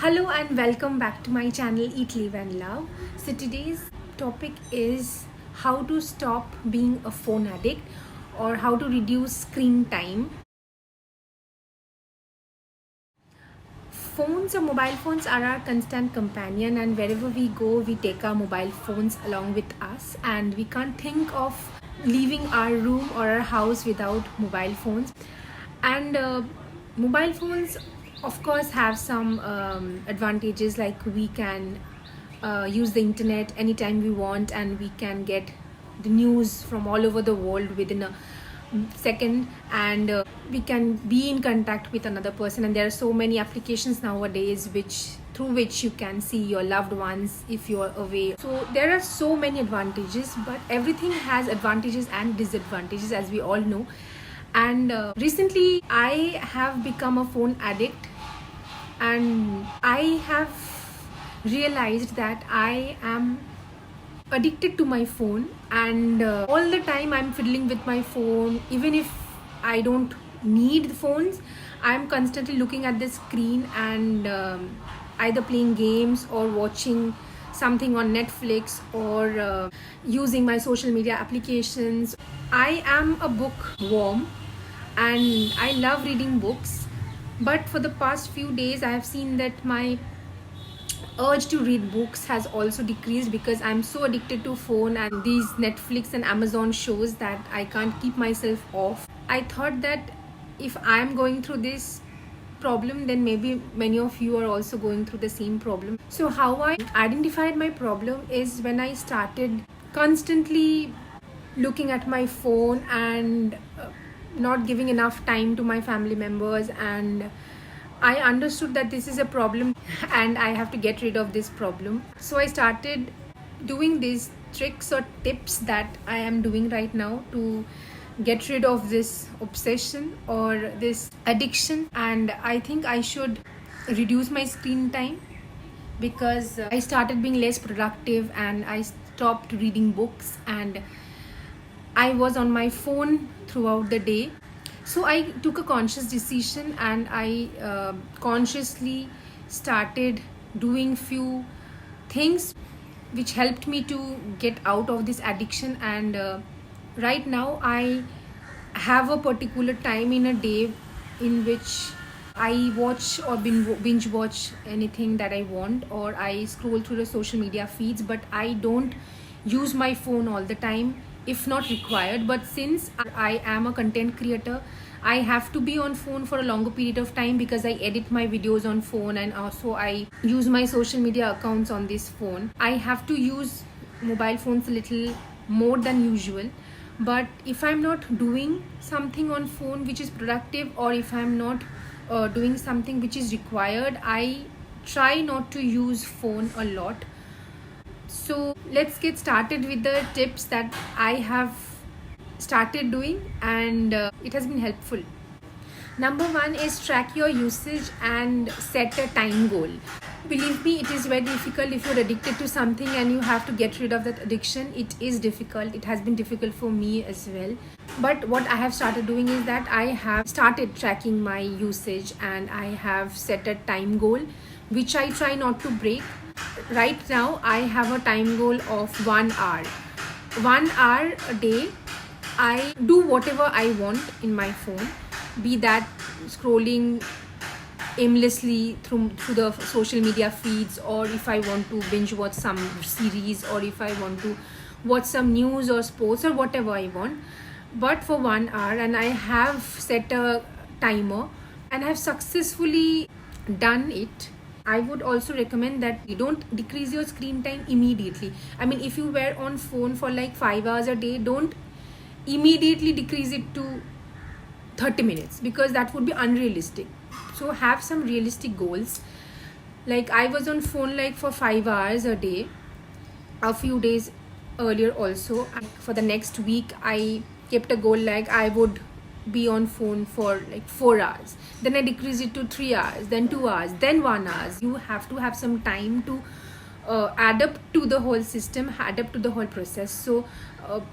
Hello and welcome back to my channel Eat, Live and Love. So today's topic is how to stop being a phone addict or how to reduce screen time. Phones or mobile phones are our constant companion, and wherever we go we take our mobile phones along with us, and we can't think of leaving our room or our house without mobile phones. And mobile phones of course have some advantages, like we can use the internet anytime we want, and we can get the news from all over the world within a second, and we can be in contact with another person. And there are so many applications nowadays through which you can see your loved ones if you are away. So there are so many advantages, but everything has advantages and disadvantages, as we all know. And recently I have become a phone addict, and I have realized that I am addicted to my phone, and all the time I'm fiddling with my phone. Even if I don't need the phones, I'm constantly looking at the screen and either playing games or watching something on Netflix, or using my social media applications. I am a bookworm and I love reading books, but for the past few days I have seen that my urge to read books has also decreased, because I'm so addicted to phone and these Netflix and Amazon shows that I can't keep myself off. I thought that if I'm going through this problem, then maybe many of you are also going through the same problem. So how I identified my problem is when I started constantly looking at my phone and not giving enough time to my family members, and I understood that this is a problem and I have to get rid of this problem. So I started doing these tricks or tips that I am doing right now to get rid of this obsession or this addiction. And I think I should reduce my screen time, because I started being less productive and I stopped reading books and I was on my phone throughout the day. So I took a conscious decision, and I consciously started doing few things which helped me to get out of this addiction. And right now I have a particular time in a day in which I watch or binge watch anything that I want, or I scroll through the social media feeds, but I don't use my phone all the time if not required. But since I am a content creator, I have to be on phone for a longer period of time, because I edit my videos on phone and also I use my social media accounts on this phone. I have to use mobile phones a little more than usual. But if I'm not doing something on phone which is productive, or if I'm not doing something which is required, I try not to use phone a lot. So let's get started with the tips that I have started doing, and it has been helpful. Number one is track your usage and set a time goal. Believe me, it is very difficult if you're addicted to something and you have to get rid of that addiction. It is difficult. It has been difficult for me as well. But what I have started doing is that I have started tracking my usage, and I have set a time goal which I try not to break. Right now I have a time goal of 1 hour. 1 hour a day I do whatever I want in my phone, be that scrolling aimlessly through the social media feeds, or if I want to binge watch some series, or if I want to watch some news or sports or whatever I want, but for 1 hour. And I have set a timer and I have successfully done it. I would also recommend that you don't decrease your screen time immediately. I mean, if you were on phone for like 5 hours a day, don't immediately decrease it to 30 minutes, because that would be unrealistic. So have some realistic goals. Like I was on phone like for 5 hours a day a few days earlier also. For the next week I kept a goal like I would be on phone for like 4 hours, then I decrease it to 3 hours, then 2 hours, then 1 hour. You have to have some time to adapt to the whole system, adapt to the whole process. So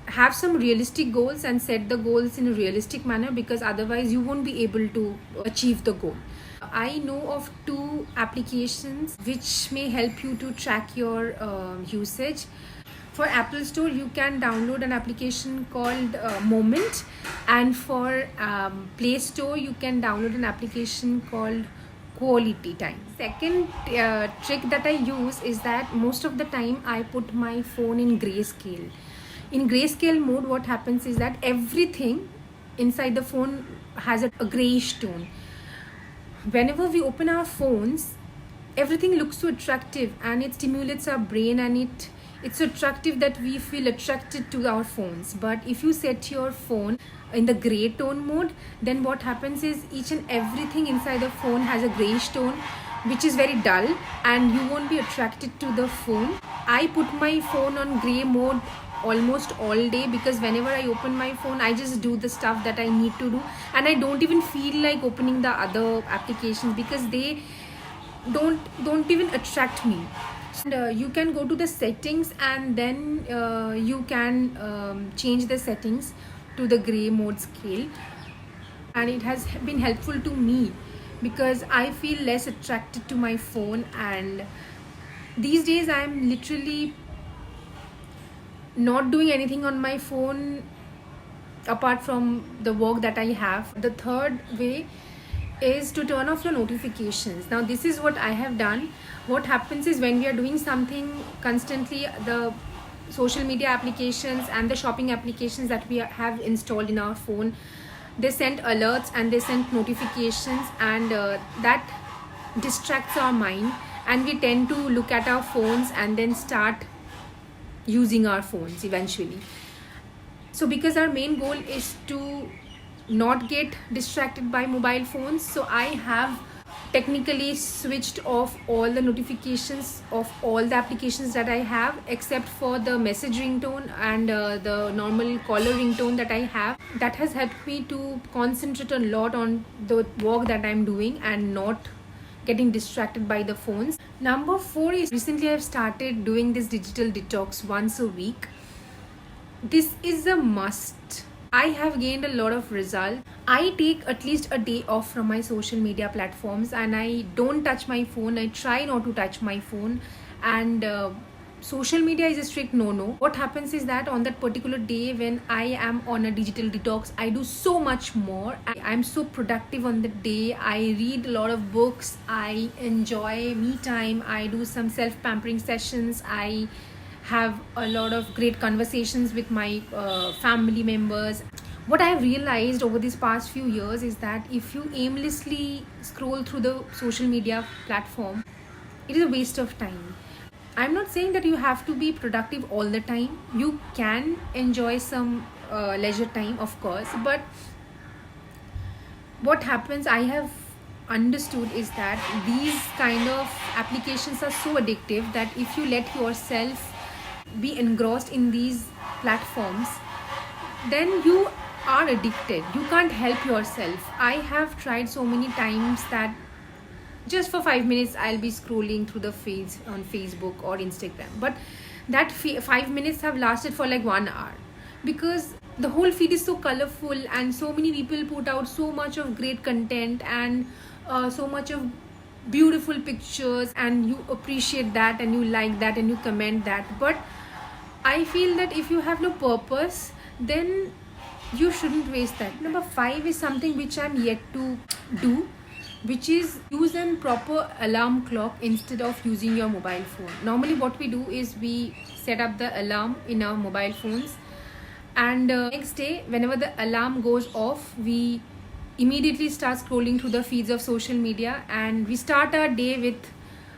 have some realistic goals and set the goals in a realistic manner, because otherwise you won't be able to achieve the goal. I know of two applications which may help you to track your usage. For Apple Store, you can download an application called Moment, and for Play Store, you can download an application called Quality Time. Second trick that I use is that most of the time I put my phone in grayscale. In grayscale mode, what happens is that everything inside the phone has a grayish tone. Whenever we open our phones, everything looks so attractive and it stimulates our brain, and it's so attractive that we feel attracted to our phones. But if you set your phone in the gray tone mode, then what happens is each and everything inside the phone has a grayish tone, which is very dull, and you won't be attracted to the phone. I put my phone on gray mode almost all day, because whenever I open my phone, I just do the stuff that I need to do, and I don't even feel like opening the other applications because they don't even attract me. And you can go to the settings, and then you can change the settings to the gray mode scale, and it has been helpful to me because I feel less attracted to my phone. And these days I am literally not doing anything on my phone apart from the work that I have. The third way is to turn off your notifications. Now this is what I have done. What happens is, when we are doing something constantly, the social media applications and the shopping applications that we have installed in our phone, they send alerts and they send notifications, and that distracts our mind, and we tend to look at our phones and then start using our phones eventually. So because our main goal is to not get distracted by mobile phones, so I have technically switched off all the notifications of all the applications that I have, except for the message ringtone and the normal caller ringtone that I have. That has helped me to concentrate a lot on the work that I'm doing and not getting distracted by the phones. Number 4 is, recently I've started doing this digital detox once a week. This is a must. I have gained a lot of result. I take at least a day off from my social media platforms, and I don't touch my phone. I try not to touch my phone, and social media is a strict no-no. What happens is that on that particular day when I am on a digital detox, I do so much more. I'm so productive on the day. I read a lot of books. I enjoy me time. I do some self-pampering sessions. I have a lot of great conversations with my family members. What I have realized over these past few years is that if you aimlessly scroll through the social media platform, it is a waste of time. I'm not saying that you have to be productive all the time. You can enjoy some leisure time, of course, but what happens, I have understood, is that these kind of applications are so addictive that if you let yourself be engrossed in these platforms, then you are addicted. You can't help yourself. I have tried so many times that just for 5 minutes I'll be scrolling through the feeds on Facebook or Instagram, but that 5 minutes have lasted for like 1 hour, because the whole feed is so colorful and so many people put out so much of great content and so much of beautiful pictures, and you appreciate that and you like that and you comment that. But I feel that if you have no purpose, then you shouldn't waste that. Number 5 is something which I'm yet to do, which is use a proper alarm clock instead of using your mobile phone. Normally what we do is we set up the alarm in our mobile phones, and next day whenever the alarm goes off, we immediately start scrolling through the feeds of social media, and we start our day with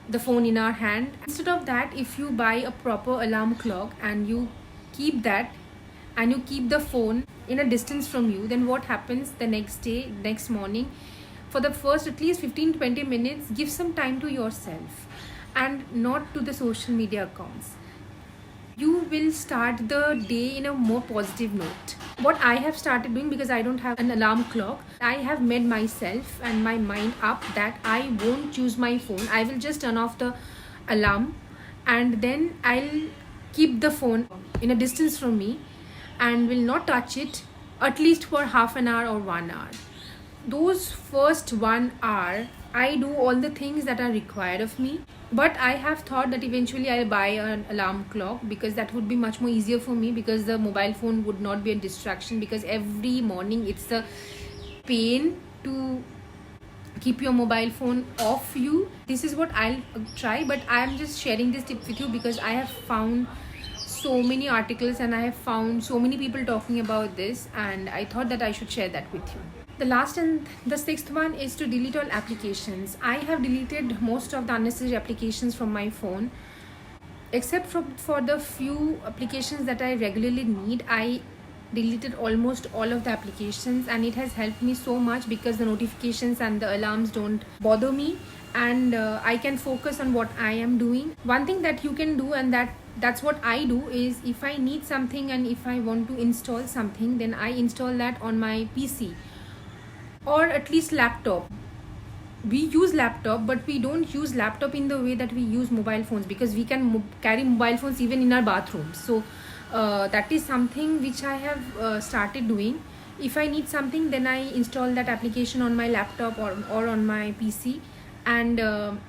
the phone in our hand. Instead of that, if you buy a proper alarm clock and you keep that, and you keep the phone in a distance from you, then what happens the next day, next morning, for the first at least 15-20 minutes, give some time to yourself and not to the social media accounts. You will start the day in a more positive note. What I have started doing, because I don't have an alarm clock, I have made myself and my mind up that I won't use my phone. I will just turn off the alarm, and then I'll keep the phone in a distance from me and will not touch it at least for half an hour or 1 hour. Those first 1 hour I do all the things that are required of me. But I have thought that eventually I'll buy an alarm clock, because that would be much more easier for me, because the mobile phone would not be a distraction, because every morning it's a pain to keep your mobile phone off you. This is what I'll try, but I'm just sharing this tip with you because I have found so many articles and I have found so many people talking about this, and I thought that I should share that with you. The last and the sixth one is to delete all applications. I have deleted most of the unnecessary applications from my phone, except for the few applications that I regularly need. I deleted almost all of the applications, and it has helped me so much because the notifications and the alarms don't bother me, and I can focus on what I am doing. One thing that you can do, and that's what I do, is if I need something and if I want to install something, then I install that on my PC or at least laptop. We use laptop, but we don't use laptop in the way that we use mobile phones, because we can carry mobile phones even in our bathrooms. So that is something which I have started doing. If I need something, then I install that application on my laptop or on my PC, and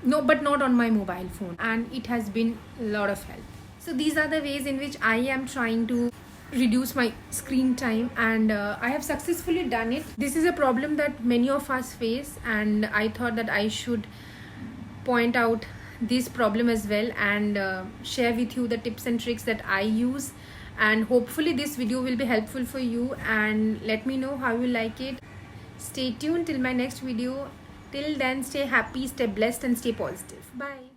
no, but not on my mobile phone, and it has been a lot of help. So these are the ways in which I am trying to reduce my screen time, and I have successfully done it. This is a problem that many of us face, and I thought that I should point out this problem as well, and share with you the tips and tricks that I use, and hopefully this video will be helpful for you, and let me know how you like it. Stay tuned till my next video. Till then, stay happy, stay blessed, and stay positive. Bye.